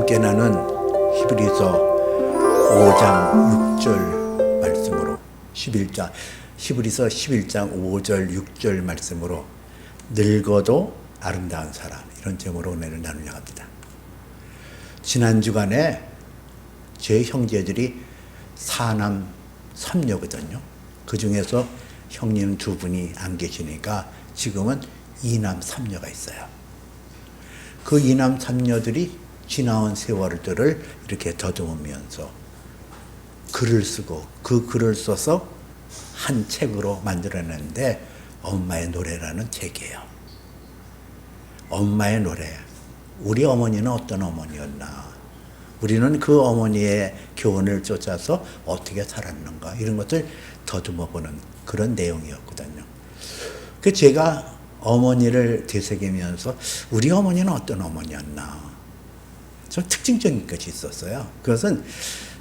함께 나눈 히브리서 5장 6절 말씀으로 히브리서 11장 5절 6절 말씀으로 늙어도 아름다운 사람, 이런 제목으로 오늘 나누려고 합니다. 지난 주간에 제 형제들이 4남 3녀거든요. 그 중에서 형님 2분이 안 계시니까 지금은 2남 3녀가 있어요. 그 2남 3녀들이 지나온 세월들을 이렇게 더듬으면서 글을 쓰고, 그 글을 써서 한 책으로 만들어냈는데 엄마의 노래라는 책이에요. 엄마의 노래. 우리 어머니는 어떤 어머니였나? 우리는 그 어머니의 교훈을 쫓아서 어떻게 살았는가? 이런 것들 더듬어보는 그런 내용이었거든요. 그 제가 어머니를 되새기면서 우리 어머니는 어떤 어머니였나? 좀 특징적인 것이 있었어요. 그것은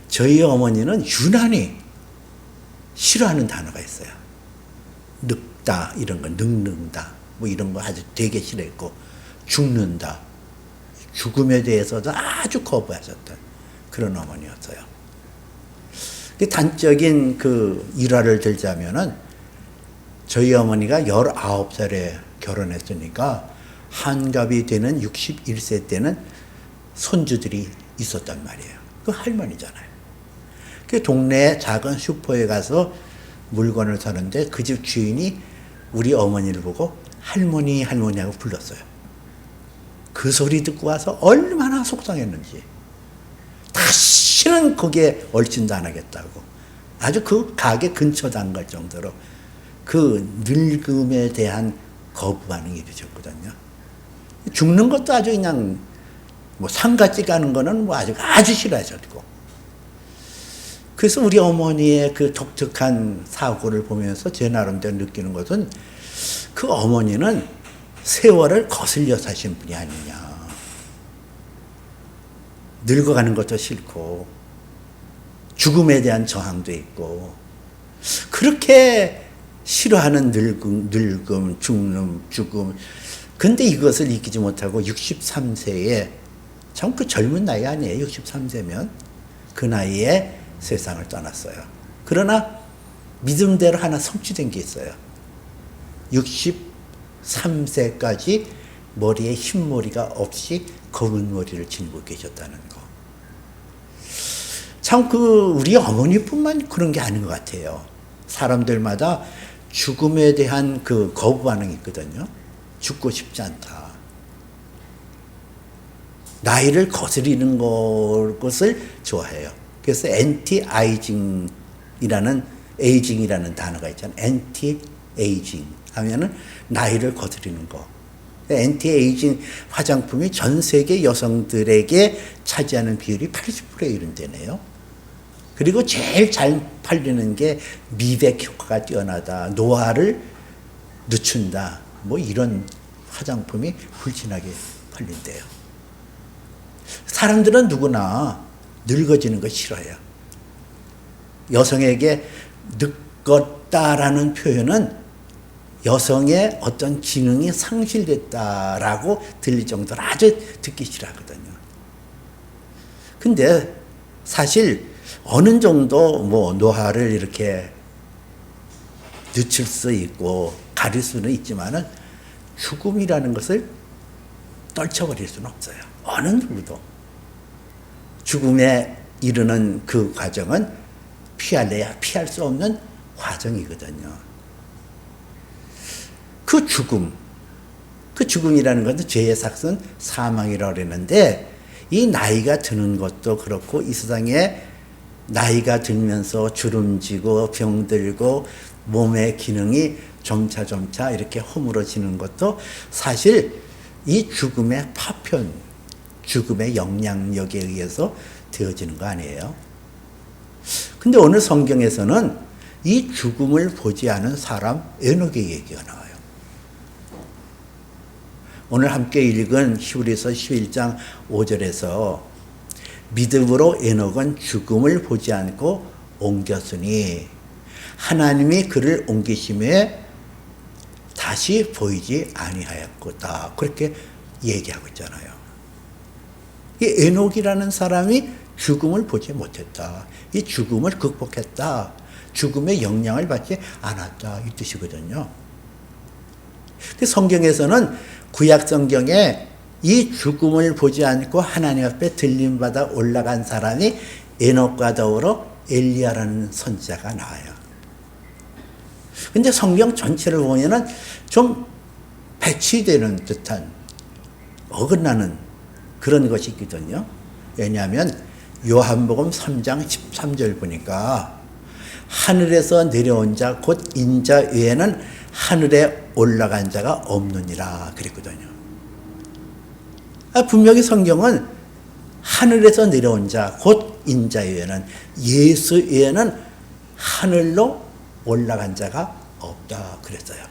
저희 어머니는 유난히 싫어하는 단어가 있어요. 늙다, 이런 거, 늙는다, 뭐 이런 거 아주 되게 싫어했고, 죽는다, 죽음에 대해서도 아주 거부하셨던 그런 어머니였어요. 단적인 그 일화를 들자면은 저희 어머니가 19살에 결혼했으니까 한갑이 되는 61세 때는 손주들이 있었단 말이에요. 그 할머니잖아요. 그 동네 작은 슈퍼에 가서 물건을 사는데 그 집 주인이 우리 어머니를 보고 할머니, 할머니하고 불렀어요. 그 소리 듣고 와서 얼마나 속상했는지. 다시는 거기에 얼씬도 안 하겠다고. 아주 그 가게 근처도 안 갈 정도로 그 늙음에 대한 거부 반응이 이루어졌거든요. 죽는 것도 아주 그냥 뭐 상갓집 가는 거는 뭐 아주 싫어하셨고. 그래서 우리 어머니의 그 독특한 사고를 보면서 제 나름대로 느끼는 것은 그 어머니는 세월을 거슬려 사신 분이 아니냐. 늙어가는 것도 싫고 죽음에 대한 저항도 있고 그렇게 싫어하는 늙음, 죽음. 근데 이것을 이기지 못하고 63세에 참 그 젊은 나이 아니에요. 63세면 그 나이에 세상을 떠났어요. 그러나 믿음대로 하나 성취된 게 있어요. 63세까지 머리에 흰머리가 없이 검은 머리를 지니고 계셨다는 거. 참 우리 어머니뿐만 그런 게 아닌 것 같아요. 사람들마다 죽음에 대한 그 거부 반응이 있거든요. 죽고 싶지 않다. 나이를 거스리는 것을 좋아해요. 그래서 에이징이라는 단어가 있잖아요. 엔티 에이징 하면은 나이를 거스리는 거. 엔티 에이징 화장품이 전 세계 여성들에게 차지하는 비율이 80%에 이른다네요. 그리고 제일 잘 팔리는 게 미백 효과가 뛰어나다, 노화를 늦춘다, 뭐 이런 화장품이 불진하게 팔린대요. 사람들은 누구나 늙어지는 거 싫어해요. 여성에게 늙었다라는 표현은 여성의 어떤 기능이 상실됐다라고 들릴 정도로 아주 듣기 싫어하거든요. 근데 사실 어느 정도 뭐 노화를 이렇게 늦출 수 있고 가릴 수는 있지만은 죽음이라는 것을 떨쳐버릴 수는 없어요. 어느 누구도. 죽음에 이르는 그 과정은 피할래야 피할 수 없는 과정이거든요. 그 죽음이라는 것은 죄의 삭은 사망이라고 그러는데 이 나이가 드는 것도 그렇고 이 세상에 나이가 들면서 주름지고 병들고 몸의 기능이 점차 이렇게 허물어지는 것도 사실 이 죽음의 파편, 죽음의 영향력에 의해서 되어지는 거 아니에요? 근데 오늘 성경에서는 이 죽음을 보지 않은 사람 에녹의 얘기가 나와요. 오늘 함께 읽은 히브리서 11장 5절에서 믿음으로 에녹은 죽음을 보지 않고 옮겼으니 하나님이 그를 옮기심에 다시 보이지 아니하였다. 그렇게 얘기하고 있잖아요. 이 에녹이라는 사람이 죽음을 보지 못했다. 이 죽음을 극복했다. 죽음의 영향을 받지 않았다. 이 뜻이거든요. 성경에서는 구약 성경에 이 죽음을 보지 않고 하나님 앞에 들림받아 올라간 사람이 에녹과 더불어 엘리야라는 선지자가 나와요. 근데 성경 전체를 보면은 좀 배치되는 듯한 어긋나는 그런 것이 있거든요. 왜냐하면 요한복음 3장 13절 보니까 하늘에서 내려온 자 곧 인자 외에는 하늘에 올라간 자가 없느니라 그랬거든요. 분명히 성경은 하늘에서 내려온 자 곧 인자 외에는, 예수 외에는 하늘로 올라간 자가 없다 그랬어요.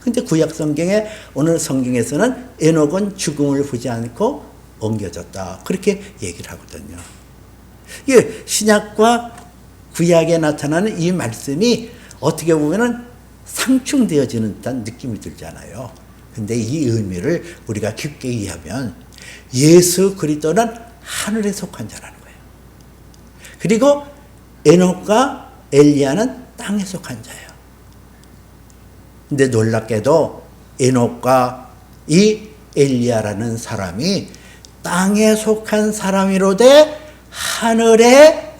근데 구약 성경에, 오늘 성경에서는 에녹은 죽음을 보지 않고 옮겨졌다 그렇게 얘기를 하거든요. 이게 신약과 구약에 나타나는 이 말씀이 어떻게 보면은 상충되어지는 듯한 느낌이 들잖아요. 근데 이 의미를 우리가 깊게 이해하면 예수 그리스도는 하늘에 속한 자라는 거예요. 그리고 에녹과 엘리야는 땅에 속한 자예요. 근데 놀랍게도 에녹과 이 엘리야라는 사람이 땅에 속한 사람이로되 하늘에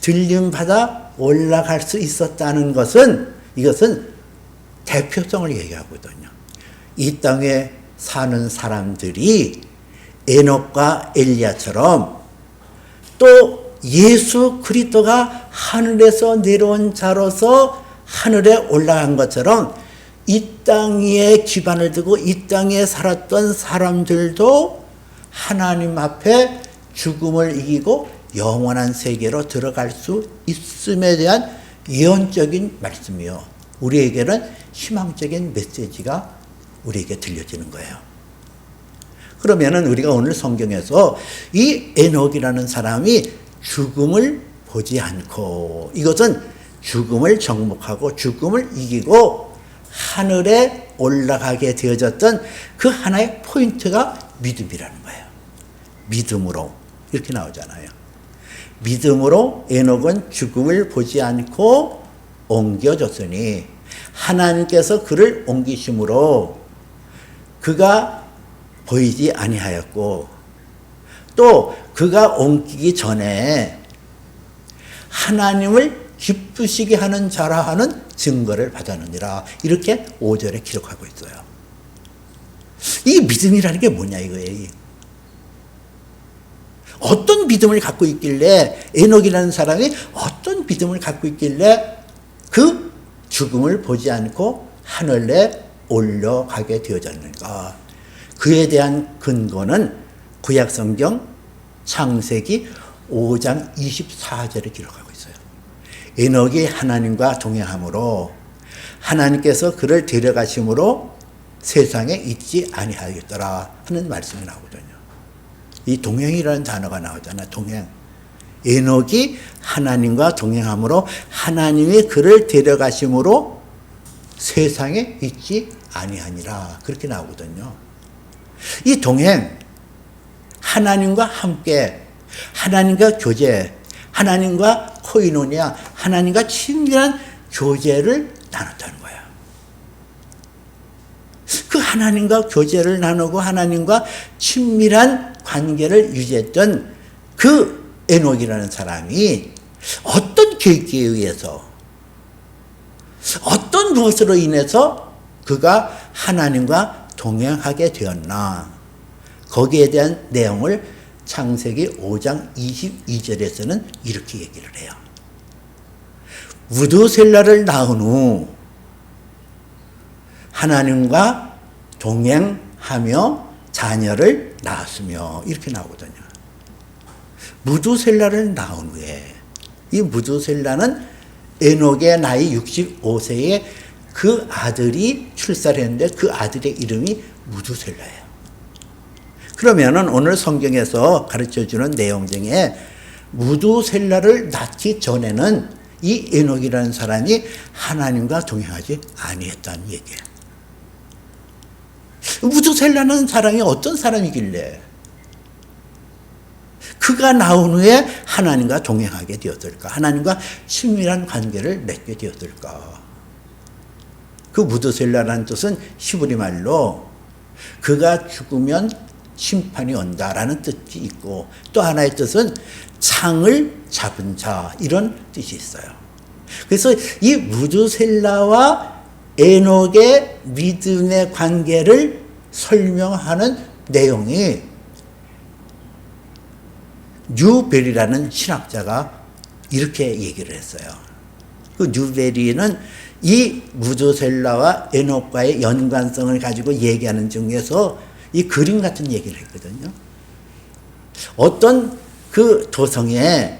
들림받아 올라갈 수 있었다는 것은, 이것은 대표성을 얘기하거든요. 이 땅에 사는 사람들이 에녹과 엘리야처럼 또 예수 그리스도가 하늘에서 내려온 자로서 하늘에 올라간 것처럼 이 땅에 기반을 두고 이 땅에 살았던 사람들도 하나님 앞에 죽음을 이기고 영원한 세계로 들어갈 수 있음에 대한 예언적인 말씀이요. 우리에게는 희망적인 메시지가 우리에게 들려지는 거예요. 그러면은 우리가 오늘 성경에서 이 에녹이라는 사람이 죽음을 보지 않고, 이것은 죽음을 정복하고 죽음을 이기고 하늘에 올라가게 되어졌던 그 하나의 포인트가 믿음이라는 거예요. 믿음으로 이렇게 나오잖아요. 믿음으로 에녹은 죽음을 보지 않고 옮겨졌으니 하나님께서 그를 옮기심으로 그가 보이지 아니하였고, 또 그가 옮기기 전에 하나님을 기쁘시게 하는 자라 하는 증거를 받았느니라. 이렇게 5절에 기록하고 있어요. 이 믿음이라는 게 뭐냐 이거예요. 어떤 믿음을 갖고 있길래, 에녹이라는 사람이 어떤 믿음을 갖고 있길래 그 죽음을 보지 않고 하늘에 올라가게 되어졌는가. 그에 대한 근거는 구약성경 창세기 5장 24절에 기록하고 있어요. 에녹이 하나님과 동행함으로 하나님께서 그를 데려가심으로 세상에 있지 아니하였더라 하는 말씀이 나오거든요. 이 동행이라는 단어가 나오잖아요. 동행. 에녹이 하나님과 동행함으로 하나님이 그를 데려가심으로 세상에 있지 아니하니라 그렇게 나오거든요. 이 동행, 하나님과 함께, 하나님과 교제, 하나님과 코이노니아, 하나님과 친밀한 교제를 나눴다는 거예요. 그 하나님과 교제를 나누고 하나님과 친밀한 관계를 유지했던 그 에녹이라는 사람이 어떤 계기에 의해서, 어떤 무엇으로 인해서 그가 하나님과 동행하게 되었나, 거기에 대한 내용을 창세기 5장 22절에서는 이렇게 얘기를 해요. 무두셀라를 낳은 후 하나님과 동행하며 자녀를 낳았으며 이렇게 나오거든요. 무두셀라를 낳은 후에, 이 무두셀라는 에녹의 나이 65세에 그 아들이 출산을 했는데 그 아들의 이름이 무두셀라예요. 그러면은 오늘 성경에서 가르쳐주는 내용 중에 무두셀라를 낳기 전에는 이 에녹이라는 사람이 하나님과 동행하지 아니했다는 얘기예요. 무두셀라는 사람이 어떤 사람이길래 그가 나온 후에 하나님과 동행하게 되었을까? 하나님과 친밀한 관계를 맺게 되었을까? 그 무드셀라라는 뜻은 히브리 말로 그가 죽으면 심판이 온다라는 뜻이 있고, 또 하나의 뜻은 창을 잡은 자, 이런 뜻이 있어요. 그래서 이 무드셀라와 에녹의 믿음의 관계를 설명하는 내용이 뉴베리라는 신학자가 이렇게 얘기를 했어요. 그 뉴베리는 이 무드셀라와 에녹과의 연관성을 가지고 얘기하는 중에서 이 그림 같은 얘기를 했거든요. 어떤 그 도성에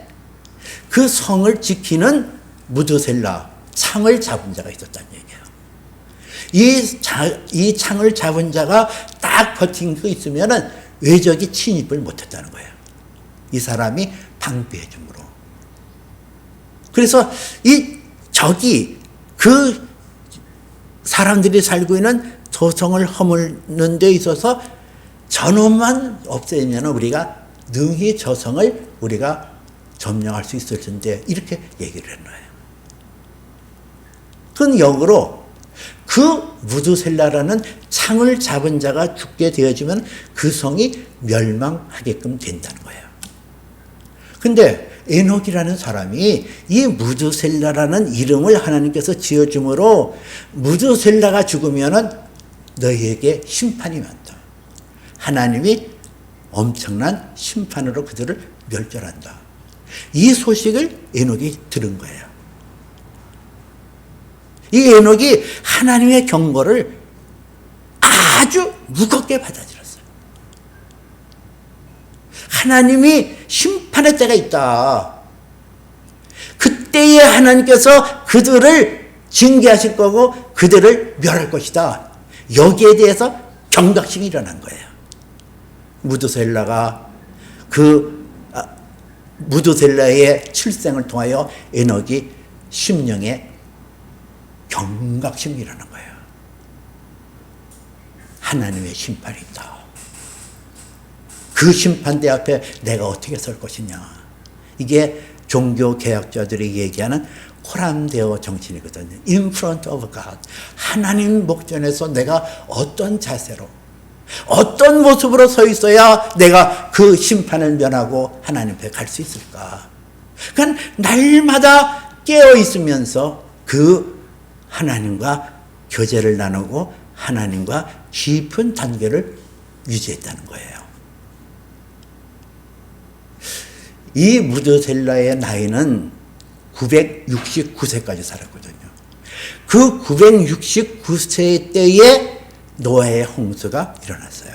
그 성을 지키는 무드셀라, 창을 잡은 자가 있었다는 얘기예요. 이 창을 잡은 자가 딱 버틴 거 있으면은 외적이 침입을 못했다는 거예요. 이 사람이 방비해 줌으로. 그래서 이 적이 그 사람들이 살고 있는 도성을 허무는 데 있어서 저놈만 없애면 우리가 능히 저 성을 우리가 점령할 수 있을 텐데, 이렇게 얘기를 했나요? 그건 역으로 그 무드셀라라는 창을 잡은 자가 죽게 되어지면 그 성이 멸망하게끔 된다는 거예요. 근데 에녹이라는 사람이 이 무드셀라라는 이름을 하나님께서 지어줌으로 무드셀라가 죽으면은 너희에게 심판이 많다. 하나님이 엄청난 심판으로 그들을 멸절한다. 이 소식을 에녹이 들은 거예요. 이 에녹이 하나님의 경고를 아주 무겁게 받아들였어요. 하나님이 심판의 때가 있다. 그때에 하나님께서 그들을 징계하실 거고 그들을 멸할 것이다. 여기에 대해서 경각심이 일어난 거예요. 무드셀라가 무드셀라의 출생을 통하여 에녹이 심령에 경각심이 일어난 거예요. 하나님의 심판이 있다. 그 심판대 앞에 내가 어떻게 설 것이냐. 이게 종교개혁자들이 얘기하는 코람데오 정신이거든요. In front of God. 하나님 목전에서 내가 어떤 자세로, 어떤 모습으로 서 있어야 내가 그 심판을 면하고 하나님 앞에 갈 수 있을까. 그러니까 날마다 깨어 있으면서 그 하나님과 교제를 나누고 하나님과 깊은 단계를 유지했다는 거예요. 이 무드셀라의 나이는 969세까지 살았거든요. 그 969세 때에 노아의 홍수가 일어났어요.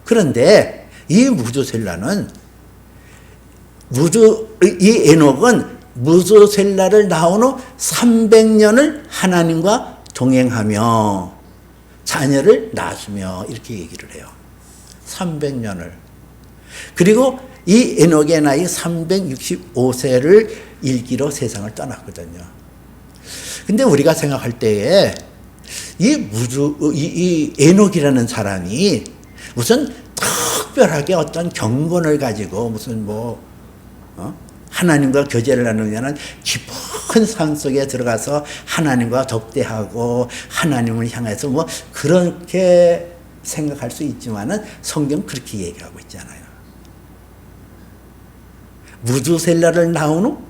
그런데 이 무드셀라는 이 에녹은 무드셀라를 낳은 후 300년을 하나님과 동행하며 자녀를 낳으며 이렇게 얘기를 해요. 300년을. 그리고 이 에녹의 나이 365세를 일기로 세상을 떠났거든요. 근데 우리가 생각할 때에 이 에녹이라는 사람이 무슨 특별하게 어떤 경건을 가지고 무슨 하나님과 교제를 나누면 깊은 산 속에 들어가서 하나님과 독대하고 하나님을 향해서 그렇게 생각할 수 있지만은 성경 그렇게 얘기하고 있잖아요. 무드셀라를 낳은 후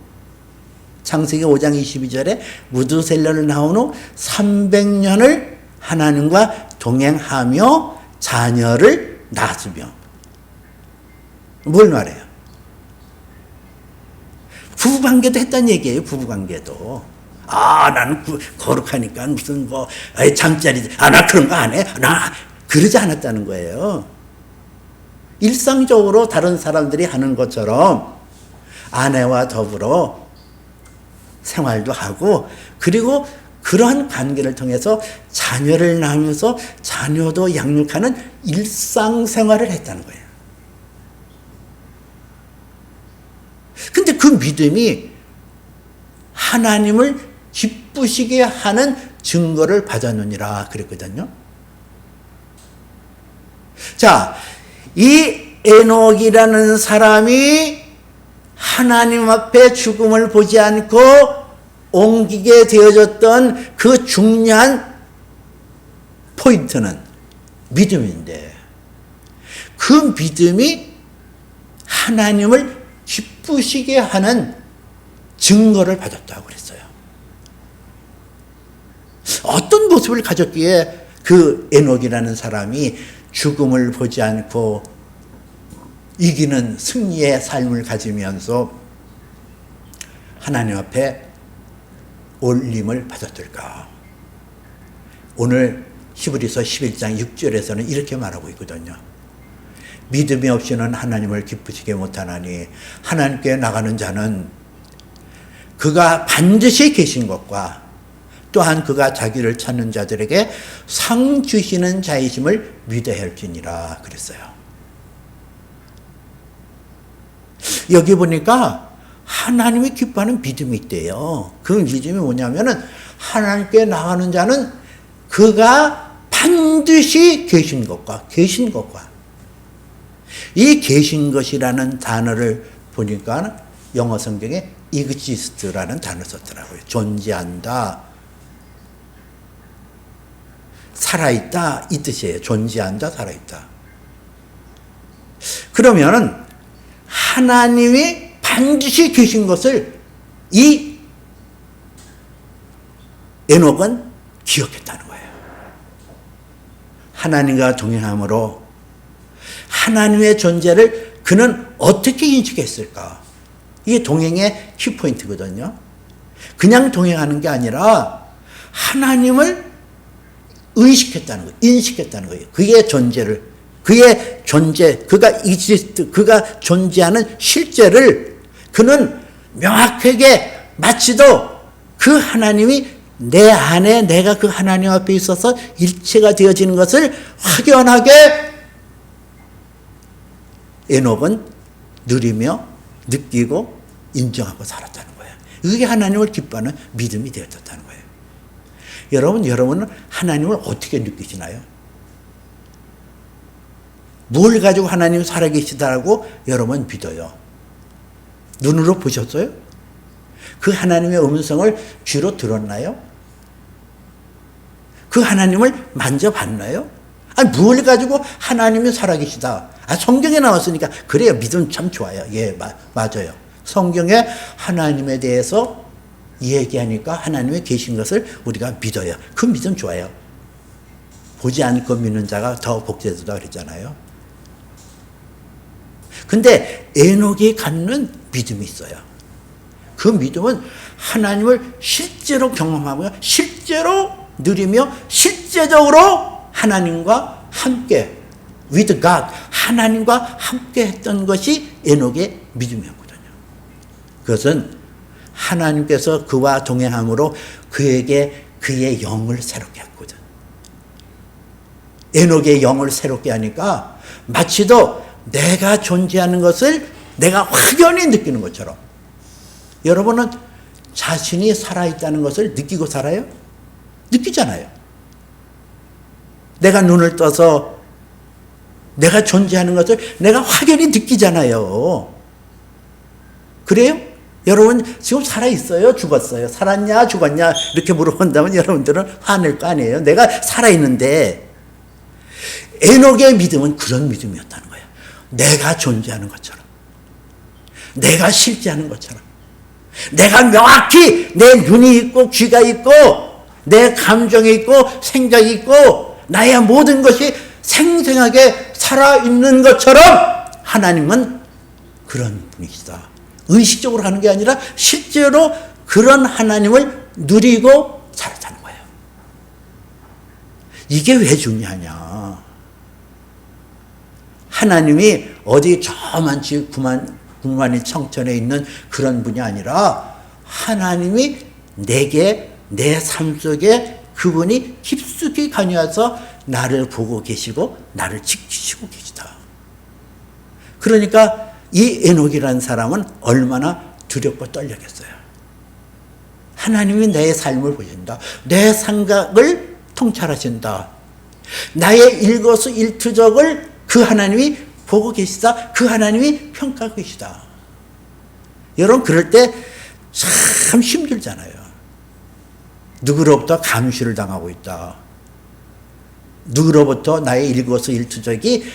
창세기 5장 22절에 무드셀라를 낳은 후 300년을 하나님과 동행하며 자녀를 낳으며 뭘 말해요? 부부관계도 했다는 얘기예요. 부부관계도. 나는 거룩하니까 무슨 잠자리 나 그런 거 안 해. 나 그러지 않았다는 거예요. 일상적으로 다른 사람들이 하는 것처럼 아내와 더불어 생활도 하고, 그리고 그러한 관계를 통해서 자녀를 낳으면서 자녀도 양육하는 일상생활을 했다는 거예요. 근데 그 믿음이 하나님을 기쁘시게 하는 증거를 받았느니라 그랬거든요. 자, 이 에녹이라는 사람이 하나님 앞에 죽음을 보지 않고 옮기게 되어졌던 그 중요한 포인트는 믿음인데, 그 믿음이 하나님을 기쁘시게 하는 증거를 받았다고 그랬어요. 어떤 모습을 가졌기에 그 에녹이라는 사람이 죽음을 보지 않고 이기는 승리의 삶을 가지면서 하나님 앞에 올림을 받았을까? 오늘 히브리서 11장 6절에서는 이렇게 말하고 있거든요. 믿음이 없이는 하나님을 기쁘시게 못하나니 하나님께 나가는 자는 그가 반드시 계신 것과 또한 그가 자기를 찾는 자들에게 상 주시는 자이심을 믿어야 할지니라 그랬어요. 여기 보니까 하나님이 기뻐하는 믿음이 있대요. 그 믿음이 뭐냐면은 하나님께 나가는 자는 그가 반드시 계신 것과 이 계신 것이라는 단어를 보니까 영어 성경에 exist라는 단어를 썼더라고요. 존재한다, 살아있다 이 뜻이에요. 존재한다, 살아있다. 그러면은 하나님이 반드시 계신 것을 이 에녹은 기억했다는 거예요. 하나님과 동행함으로 하나님의 존재를 그는 어떻게 인식했을까? 이게 동행의 키포인트거든요. 그냥 동행하는 게 아니라 하나님을 의식했다는 거예요. 인식했다는 거예요. 그의 존재를, 그의 존재, 그가 exist, 그가 존재하는 실제를 그는 명확하게 마치도 그 하나님이 내 안에 내가 그 하나님 앞에 있어서 일체가 되어지는 것을 확연하게 에녹은 누리며 느끼고 인정하고 살았다는 거예요. 이게 하나님을 기뻐하는 믿음이 되었다는 거예요. 여러분은 하나님을 어떻게 느끼시나요? 뭘 가지고 하나님이 살아계시다라고 여러분 믿어요? 눈으로 보셨어요? 그 하나님의 음성을 귀로 들었나요? 그 하나님을 만져봤나요? 아니, 뭘 가지고 하나님이 살아계시다. 성경에 나왔으니까 그래요. 믿음 참 좋아요. 예, 맞아요. 성경에 하나님에 대해서 얘기하니까 하나님이 계신 것을 우리가 믿어요. 그 믿음 좋아요. 보지 않고 믿는 자가 더 복되다 그랬잖아요. 근데 에녹이 갖는 믿음이 있어요. 그 믿음은 하나님을 실제로 경험하며 실제로 누리며 실제적으로 하나님과 함께 with God, 하나님과 함께 했던 것이 에녹의 믿음이었거든요. 그것은 하나님께서 그와 동행함으로 그에게 그의 영을 새롭게 했거든. 에녹의 영을 새롭게 하니까 마치도 내가 존재하는 것을 내가 확연히 느끼는 것처럼. 여러분은 자신이 살아있다는 것을 느끼고 살아요? 느끼잖아요. 내가 눈을 떠서 내가 존재하는 것을 내가 확연히 느끼잖아요. 그래요? 여러분 지금 살아있어요? 죽었어요? 살았냐? 죽었냐? 이렇게 물어본다면 여러분들은 화낼 거 아니에요? 내가 살아있는데. 에녹의 믿음은 그런 믿음이었다는 거예요. 내가 존재하는 것처럼, 내가 실제하는 것처럼, 내가 명확히 내 눈이 있고 귀가 있고 내 감정이 있고 생각이 있고 나의 모든 것이 생생하게 살아있는 것처럼 하나님은 그런 분이시다. 의식적으로 하는 게 아니라 실제로 그런 하나님을 누리고 살았다는 거예요. 이게 왜 중요하냐? 하나님이 어디 저만치 구만이 청천에 있는 그런 분이 아니라 하나님이 내게 내 삶 속에 그분이 깊숙이 관여해서 나를 보고 계시고 나를 지키시고 계시다. 그러니까 이 에녹이라는 사람은 얼마나 두렵고 떨렸겠어요. 하나님이 내 삶을 보신다. 내 생각을 통찰하신다. 나의 일거수일투족을 그 하나님이 보고 계시다. 그 하나님이 평가하고 계시다. 여러분 그럴 때 참 힘들잖아요. 누구로부터 감시를 당하고 있다. 누구로부터 나의 일거수일투족이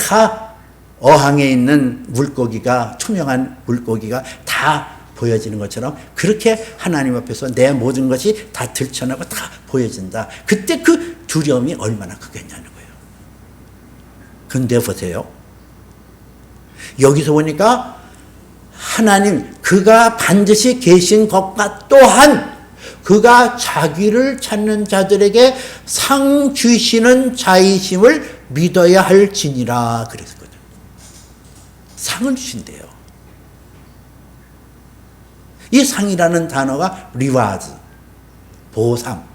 다 어항에 있는 물고기가, 투명한 물고기가 다 보여지는 것처럼 그렇게 하나님 앞에서 내 모든 것이 다 들춰나고 다 보여진다. 그때 그 두려움이 얼마나 크겠냐는 거예요. 근데 보세요. 여기서 보니까 하나님, 그가 반드시 계신 것과 또한 그가 자기를 찾는 자들에게 상 주시는 자이심을 믿어야 할지니라 그랬거든요. 상을 주신대요. 이 상이라는 단어가 리와드, 보상.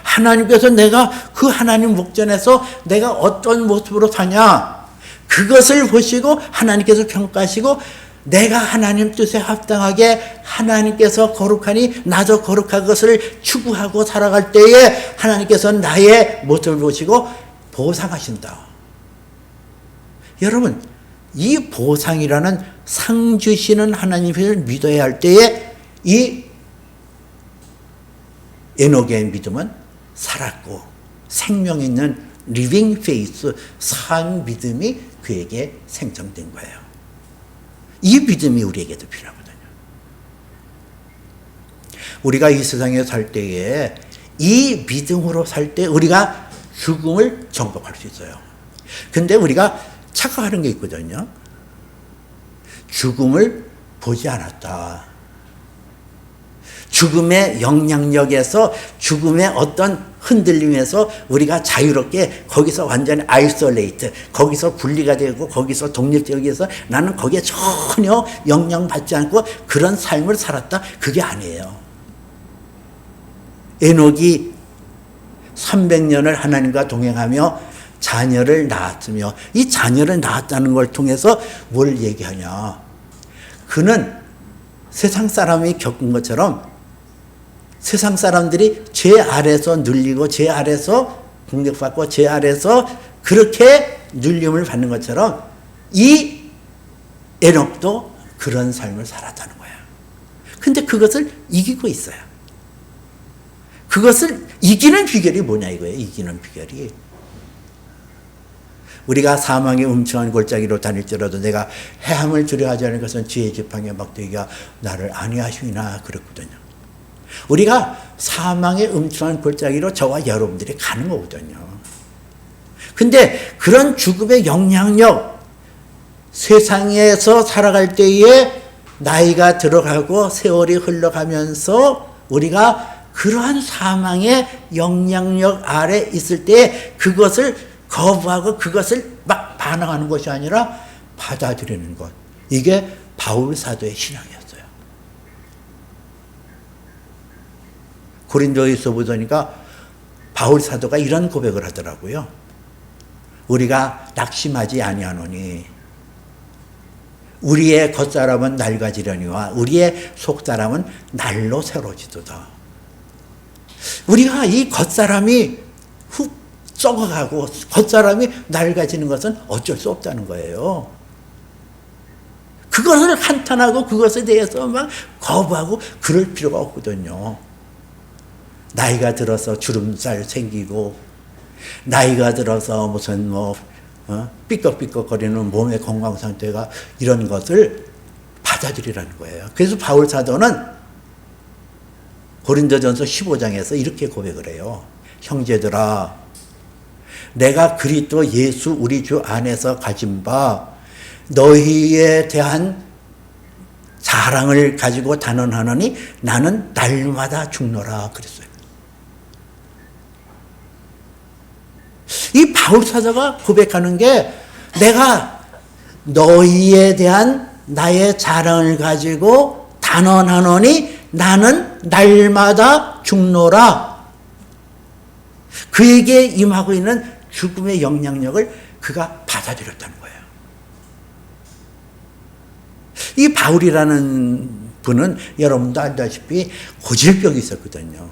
하나님께서 내가 그 하나님 목전에서 내가 어떤 모습으로 사냐, 그것을 보시고 하나님께서 평가하시고 내가 하나님 뜻에 합당하게 하나님께서 거룩하니 나도 거룩한 것을 추구하고 살아갈 때에 하나님께서 나의 모습을 보시고 보상하신다. 여러분, 이 보상이라는 상 주시는 하나님을 믿어야 할 때에 이 에녹의 믿음은 살았고 생명 있는 리빙 페이스, 산 믿음이 그에게 생성된 거예요. 이 믿음이 우리에게도 필요하거든요. 우리가 이 세상에 살 때에 이 믿음으로 살 때 우리가 죽음을 정복할 수 있어요. 근데 우리가 착각하는 게 있거든요. 죽음을 보지 않았다. 죽음의 영향력에서, 죽음의 어떤 흔들림에서 우리가 자유롭게 거기서 완전히 아이솔레이트, 거기서 분리가 되고 거기서 독립적이어서 나는 거기에 전혀 영향받지 않고 그런 삶을 살았다. 그게 아니에요. 에녹이 300년을 하나님과 동행하며 자녀를 낳았으며 이 자녀를 낳았다는 걸 통해서 뭘 얘기하냐. 그는 세상 사람이 겪은 것처럼 세상 사람들이 죄 아래서 눌리고 죄 아래서 공격받고 죄 아래서 그렇게 눌림을 받는 것처럼 이 에녹도 그런 삶을 살았다는 거예요. 근데 그것을 이기고 있어요. 그것을 이기는 비결이 뭐냐 이거예요. 이기는 비결이. 우리가 사망의 음침한 골짜기로 다닐지라도 내가 해함을 두려워하지 않을 것은 지혜의 지팡이와 막대기가 나를 안위하시나 그랬거든요. 우리가 사망의 음침한 골짜기로 저와 여러분들이 가는 거거든요. 근데 그런 죽음의 영향력, 세상에서 살아갈 때에 나이가 들어가고 세월이 흘러가면서 우리가 그러한 사망의 영향력 아래 있을 때 그것을 거부하고 그것을 막 반항하는 것이 아니라 받아들이는 것. 이게 바울 사도의 신앙이었어요. 고린도에서 보니까 바울 사도가 이런 고백을 하더라고요. 우리가 낙심하지 아니하노니 우리의 겉사람은 낡아지려니와 우리의 속사람은 날로 새로지도다. 우리가 이 겉사람이 훅 썩어가고 겉사람이 낡아지는 것은 어쩔 수 없다는 거예요. 그것을 한탄하고 그것에 대해서 막 거부하고 그럴 필요가 없거든요. 나이가 들어서 주름살 생기고 나이가 들어서 무슨 삐걱삐걱거리는 몸의 건강 상태가 이런 것을 받아들이라는 거예요. 그래서 바울 사도는 고린도전서 15장에서 이렇게 고백을 해요. 형제들아, 내가 그리스도 예수 우리 주 안에서 가진 바 너희에 대한 자랑을 가지고 단언하노니 나는 날마다 죽노라 그랬어요. 이 바울 사도가 고백하는 게 내가 너희에 대한 나의 자랑을 가지고 단언하노니 나는 날마다 죽노라. 그에게 임하고 있는 죽음의 영향력을 그가 받아들였다는 거예요. 이 바울이라는 분은 여러분도 알다시피 고질병이 있었거든요.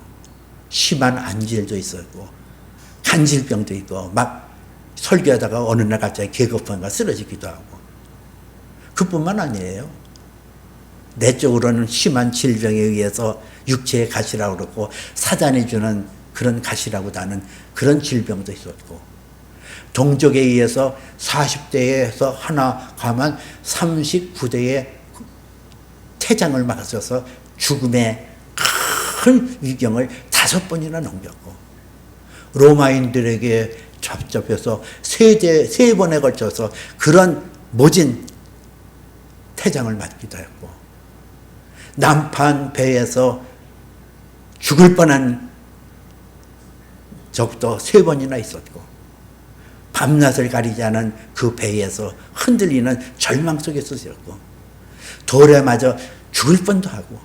심한 안질도 있었고 간질병도 있고 막 설교하다가 어느 날 갑자기 계급형가 쓰러지기도 하고. 그뿐만 아니에요. 내적으로는 심한 질병에 의해서 육체의 가시라고 그러고 사단이 주는 그런 가시라고 하는 그런 질병도 있었고, 동족에 의해서 40대에서 하나 가만 39대에 태장을 맞아서 죽음의 큰 위경을 5번이나 넘겼고, 로마인들에게 잡혀서 세 번에 걸쳐서 그런 모진 태장을 맞기도 했고, 남판 배에서 죽을 뻔한 적도 3번이나 있었고, 밤낮을 가리지 않은 그 배에서 흔들리는 절망 속에서 있었고, 돌에 맞아 죽을 뻔도 하고.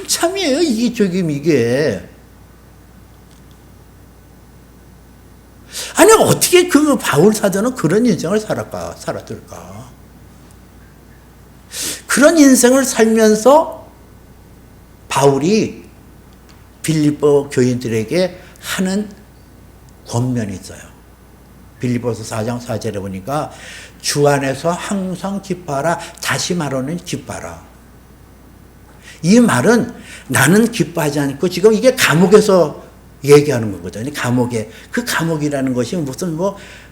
참이에요. 이게 조금 이게. 아니 어떻게 그 바울 사도는 그런 인생을 살았을까? 그런 인생을 살면서 바울이 빌립보 교인들에게 하는 권면이 있어요. 빌립보서 4장 4절에 보니까 주 안에서 항상 기뻐하라. 다시 말하는 기뻐하라. 이 말은 나는 기뻐하지 않고, 지금 이게 감옥에서 얘기하는 거거든요. 그 감옥이라는 것이 무슨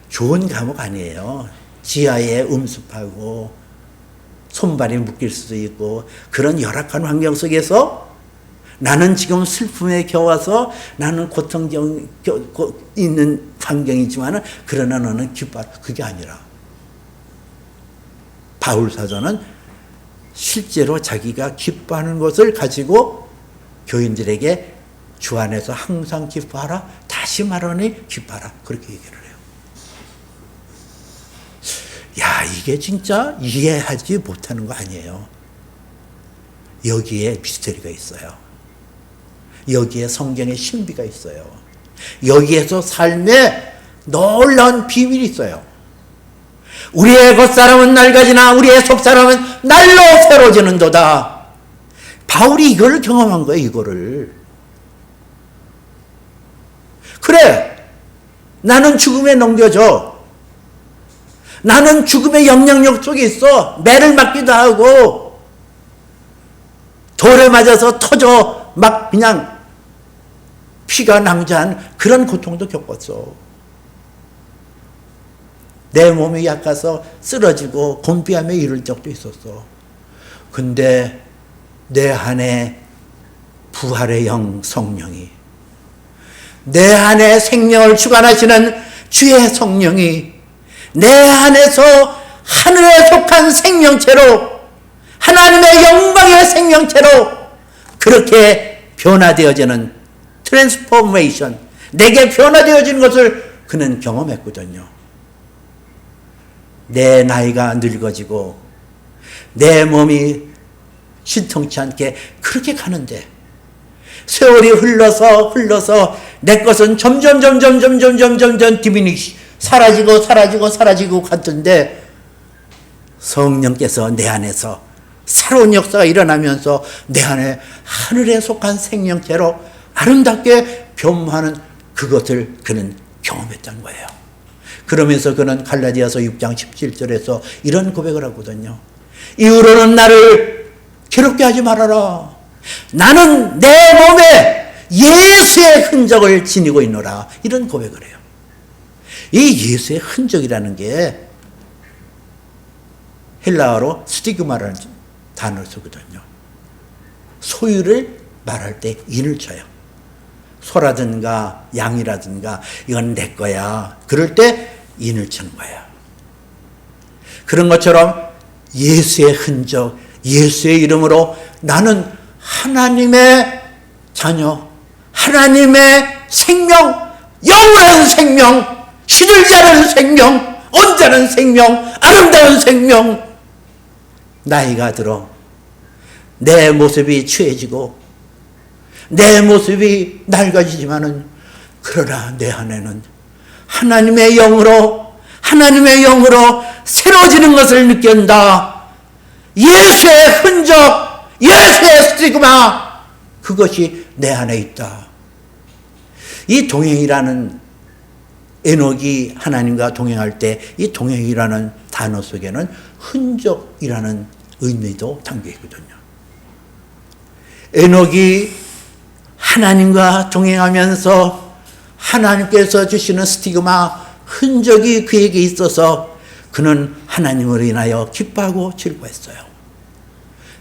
좋은 감옥 아니에요. 지하에 음습하고 손발이 묶일 수도 있고 그런 열악한 환경 속에서 나는 지금 슬픔에 겨워서 나는 고통 있는 환경이지만 그러나 너는 기뻐하라. 그게 아니라 바울 사도는 실제로 자기가 기뻐하는 것을 가지고 교인들에게 주 안에서 항상 기뻐하라. 다시 말하니 기뻐하라. 그렇게 얘기를 해요. 야, 이게 진짜 이해하지 못하는 거 아니에요. 여기에 미스터리가 있어요. 여기에 성경의 신비가 있어요. 여기에서 삶에 놀라운 비밀이 있어요. 우리의 겉사람은 낡아지나 우리의 속사람은 날로 새로지는도다. 바울이 이걸 경험한 거예요. 이거를. 그래, 나는 죽음에 넘겨져. 나는 죽음의 영향력 속에 있어. 매를 맞기도 하고 돌에 맞아서 터져 막 그냥 피가 낭자한 그런 고통도 겪었어. 내 몸이 약해서 쓰러지고 곤비암에 이를 적도 있었어. 근데 내 안에 부활의 영 성령이, 내 안에 생명을 주관하시는 주의 성령이 내 안에서 하늘에 속한 생명체로, 하나님의 영광의 생명체로 그렇게 변화되어지는 트랜스포메이션, 내게 변화되어지는 것을 그는 경험했거든요. 내 나이가 늙어지고 내 몸이 신통치 않게 그렇게 가는데 세월이 흘러서 내 것은 점점 디미니시 사라지고 갔던데, 성령께서 내 안에서 새로운 역사가 일어나면서 내 안에 하늘에 속한 생명체로 아름답게 변화하는 그것을 그는 경험했던 거예요. 그러면서 그는 갈라디아서 6장 17절에서 이런 고백을 하거든요. 이후로는 나를 괴롭게 하지 말아라. 나는 내 몸에 예수의 흔적을 지니고 있노라. 이런 고백을 해요. 이 예수의 흔적이라는 게 헬라어로 스티그마라는 단어를 쓰거든요. 소유를 말할 때 인을 쳐요. 소라든가 양이라든가 이건 내 거야. 그럴 때 인을 치는 거예요. 그런 것처럼 예수의 흔적, 예수의 이름으로 나는 하나님의 자녀, 하나님의 생명, 영원한 생명, 시들지 않은 생명, 온전한 생명, 아름다운 생명. 나이가 들어 내 모습이 취해지고 내 모습이 낡아지지만은, 그러나 내 안에는 하나님의 영으로 새로워지는 것을 느낀다. 예수의 흔적, 예수의 스티그마, 그것이 내 안에 있다. 이 동행이라는 에녹이 하나님과 동행할 때 이 동행이라는 단어 속에는 흔적이라는 의미도 담겨 있거든요. 에녹이 하나님과 동행하면서 하나님께서 주시는 스티그마, 흔적이 그에게 있어서 그는 하나님을 인하여 기뻐하고 즐거워했어요.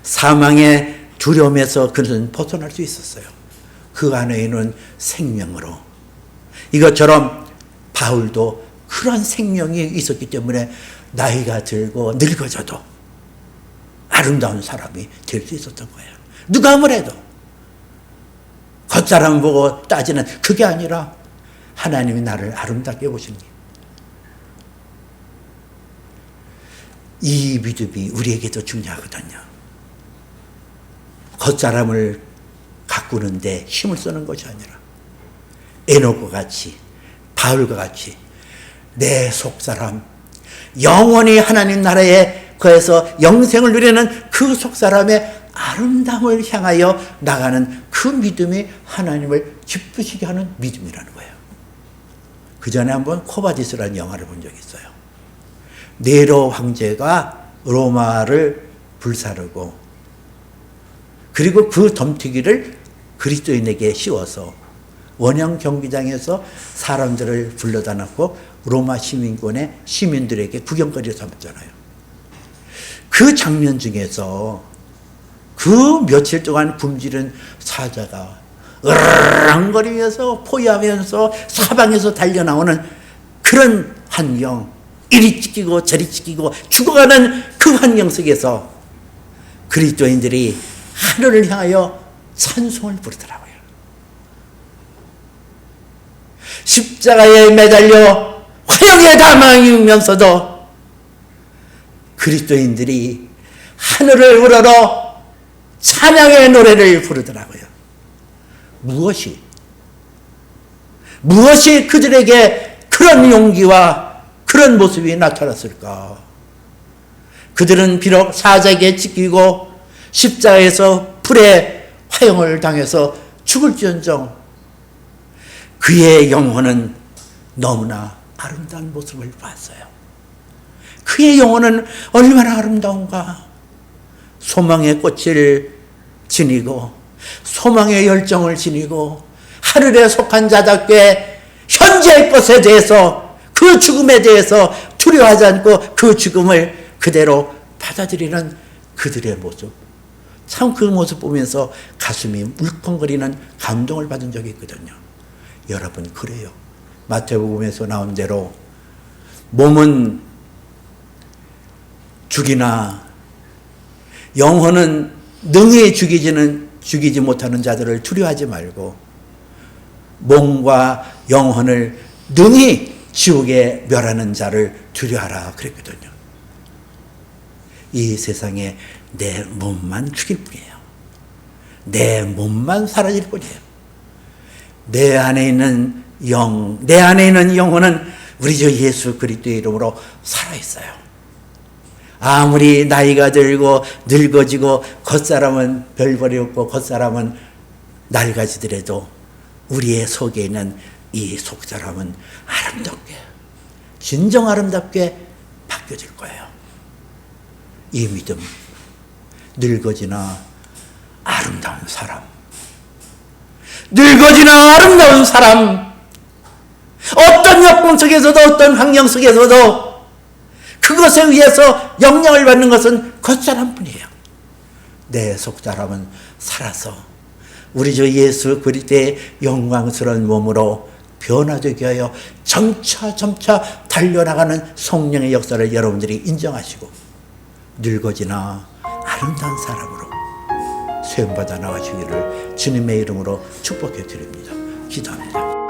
사망의 두려움에서 그는 벗어날 수 있었어요. 그 안에 있는 생명으로. 이것처럼 바울도 그런 생명이 있었기 때문에 나이가 들고 늙어져도 아름다운 사람이 될 수 있었던 거예요. 누가 뭐래도 겉사람 보고 따지는 그게 아니라 하나님이 나를 아름답게 보시는 게, 이 믿음이 우리에게도 중요하거든요. 겉사람을 가꾸는데 힘을 쓰는 것이 아니라 에녹과 같이, 바울과 같이 내 속사람, 영원히 하나님 나라에 거해서 영생을 누리는 그 속사람의 아름다움을 향하여 나가는 그 믿음이 하나님을 기쁘시게 하는 믿음이라는 거예요. 그 전에 한번 코바디스라는 영화를 본 적이 있어요. 네로 황제가 로마를 불사르고 그리고 그 덤튀기를 그리스도인에게 씌워서 원형 경기장에서 사람들을 불러다 놓고 로마 시민권의 시민들에게 구경거리를 삼았잖아요. 그 장면 중에서 그 며칠 동안 굶주린 사자가 으르렁거리면서 포위하면서 사방에서 달려나오는 그런 환경, 이리 찢기고 저리 찢기고 죽어가는 그 환경 속에서 그리스도인들이 하늘을 향하여 찬송을 부르더라고요. 십자가에 매달려 화형에 담아이면서도 그리스도인들이 하늘을 우러러 찬양의 노래를 부르더라고요. 무엇이 그들에게 그런 용기와 그런 모습이 나타났을까? 그들은 비록 사자에게 찢기고 십자가에서 불에 화형을 당해서 죽을지언정 그의 영혼은 너무나 아름다운 모습을 봤어요. 그의 영혼은 얼마나 아름다운가. 소망의 꽃을 지니고 소망의 열정을 지니고 하늘에 속한 자답게 현재의 것에 대해서, 그 죽음에 대해서 두려워하지 않고 그 죽음을 그대로 받아들이는 그들의 모습, 참 그 모습 보면서 가슴이 울컥거리는 감동을 받은 적이 있거든요. 여러분, 그래요. 마태복음에서 나온 대로 몸은 죽이나 영혼은 능히 죽이지 못하는 자들을 두려워하지 말고 몸과 영혼을 능히 지옥에 멸하는 자를 두려워하라 그랬거든요. 이 세상에 내 몸만 죽일 뿐이에요. 내 몸만 사라질 뿐이에요. 내 안에 있는 내 안에 있는 영혼은 우리 주 예수 그리스도의 이름으로 살아있어요. 아무리 나이가 들고 늙어지고 겉사람은 별벌이 없고 겉사람은 낡아지더라도 우리의 속에 있는 이 속사람은 아름답게, 진정 아름답게 바뀌어질 거예요. 이 믿음, 늙어지나 아름다운 사람, 늙어지나 아름다운 사람, 어떤 여건 속에서도 어떤 환경 속에서도 그것에 의해서 영향을 받는 것은 겉사람뿐이에요. 내 속사람은 살아서 우리 주 예수 그리스도의 영광스러운 몸으로 변화되게 하여 점차 달려나가는 성령의 역사를 여러분들이 인정하시고 늙어지나 아름다운 사람으로 세움받아 나가시기를 주님의 이름으로 축복해 드립니다. 기도합니다.